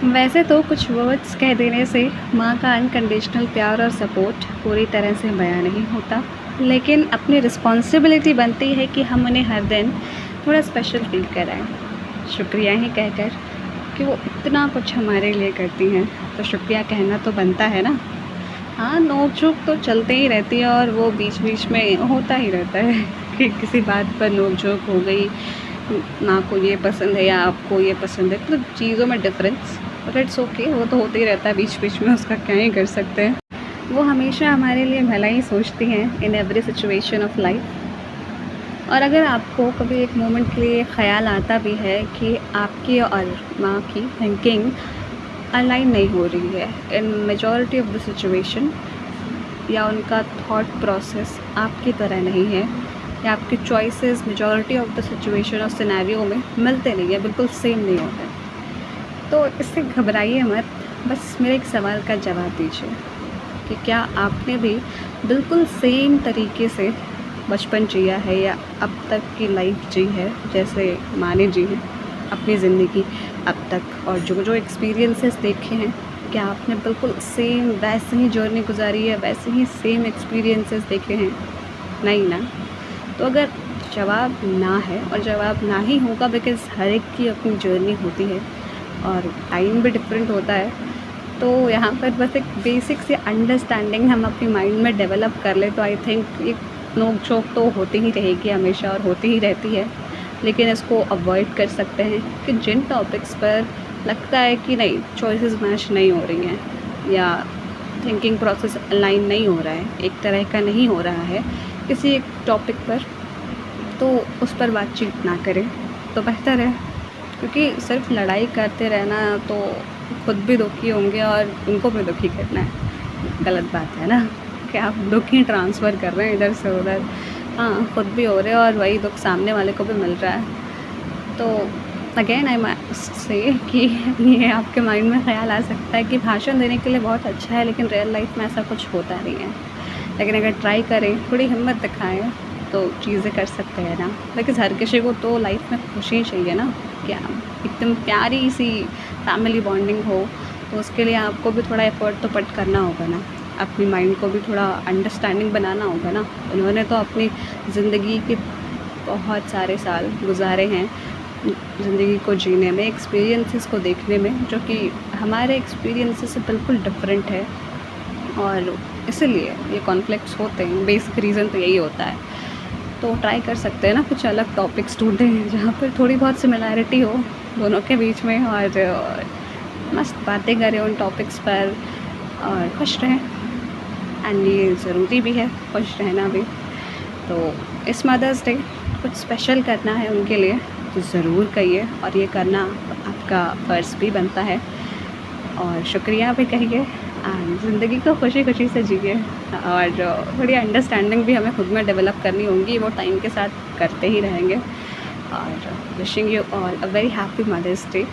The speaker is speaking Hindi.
वैसे तो कुछ वर्ड्स कह देने से माँ का अनकंडीशनल प्यार और सपोर्ट पूरी तरह से बयां नहीं होता, लेकिन अपनी रिस्पॉन्सिबिलिटी बनती है कि हम उन्हें हर दिन थोड़ा स्पेशल फील कराएं। शुक्रिया ही कहकर कि वो इतना कुछ हमारे लिए करती हैं, तो शुक्रिया कहना तो बनता है ना। हाँ, नोक-झोंक तो चलते ही रहती है और वो बीच-बीच में होता ही रहता है कि किसी बात पर नोक-झोंक हो गई, माँ को ये पसंद है या आपको ये पसंद है, तो चीज़ों में डिफ़रेंस, बट इट्स ओके, वो तो होता ही रहता है बीच-बीच में, उसका क्या ही कर सकते हैं। वो हमेशा हमारे लिए भला ही सोचती हैं in every situation of life. और अगर आपको कभी एक मोमेंट के लिए ख़याल आता भी है कि आपकी और माँ की थिंकिंग अलाइन नहीं हो रही है इन मेजॉरिटी ऑफ द सिचुएशन, या उनका थॉट प्रोसेस आपकी तरह नहीं है, या आपके choices majority of the situation और सिनेरियो में मिलते नहीं है, बिल्कुल सेम नहीं होते, तो इससे घबराइए मत। बस मेरे एक सवाल का जवाब दीजिए कि क्या आपने भी बिल्कुल सेम तरीके से बचपन जिया है या अब तक की लाइफ जी है जैसे माँ ने जी है अपनी ज़िंदगी अब तक, और जो जो एक्सपीरियंसेस देखे हैं, क्या आपने बिल्कुल सेम वैसे ही जर्नी गुजारी है, वैसे ही सेम एक्सपीरियंसेस देखे हैं? नहीं ना। तो अगर जवाब ना है, और जवाब ना ही होगा बिकॉज़ हर एक की अपनी जर्नी होती है और टाइम भी डिफरेंट होता है, तो यहाँ पर बस एक बेसिक सी अंडरस्टैंडिंग हम अपनी माइंड में डेवलप कर लें, तो आई थिंक एक नोक-झोंक तो होती ही रहेगी हमेशा और होती ही रहती है, लेकिन इसको अवॉइड कर सकते हैं कि जिन टॉपिक्स पर लगता है कि नहीं, चॉइसेस मैच नहीं हो रही हैं या थिंकिंग प्रोसेस अलाइन नहीं हो रहा है, एक तरह का नहीं हो रहा है किसी एक टॉपिक पर, तो उस पर बातचीत ना करें तो बेहतर है। क्योंकि सिर्फ लड़ाई करते रहना तो खुद भी दुखी होंगे और उनको भी दुखी करना है, गलत बात है ना कि आप दुख ही ट्रांसफ़र कर रहे हैं इधर से उधर। हाँ, खुद भी हो रहे हैं और वही दुख सामने वाले को भी मिल रहा है। तो अगेन आई मस्ट से कि ये आपके माइंड में ख़्याल आ सकता है कि भाषण देने के लिए बहुत अच्छा है, लेकिन रियल लाइफ में ऐसा कुछ होता नहीं है। लेकिन अगर ट्राई करें, थोड़ी हिम्मत दिखाएँ, तो चीज़ें कर सकते हैं ना। बिकॉज़ हर किसी को तो लाइफ में खुशी चाहिए ना, क्या एकदम प्यारी सी फैमिली बॉन्डिंग हो, तो उसके लिए आपको भी थोड़ा एफ़र्ट तो पुट करना होगा ना। अपनी माइंड को भी थोड़ा अंडरस्टैंडिंग बनाना होगा ना। उन्होंने तो अपनी ज़िंदगी के बहुत सारे साल गुज़ारे हैं ज़िंदगी को जीने में, एक्सपीरियंसेस को देखने में, जो कि हमारे एक्सपीरियंसेस से बिल्कुल डिफरेंट है, और इसीलिए ये कॉन्फ्लिक्ट्स होते हैं। बेसिक रीज़न तो यही होता है। तो ट्राई कर सकते हैं ना कुछ अलग टॉपिक्स ढूँढें जहाँ पर थोड़ी बहुत सिमिलैरिटी हो दोनों के बीच में, और मस्त बातें करें उन टॉपिक्स पर और खुश रहें। एंड ये ज़रूरी भी है खुश रहना भी। तो इस मदर्स डे कुछ स्पेशल करना है उनके लिए तो ज़रूर करिए, और ये करना आपका फ़र्ज़ भी बनता है, और शुक्रिया भी कहिए एंड ज़िंदगी को खुशी-खुशी से जिए। और थोड़ी अंडरस्टैंडिंग भी हमें खुद में डेवलप करनी होगी, वो टाइम के साथ करते ही रहेंगे। और wishing you all a very happy Mother's day.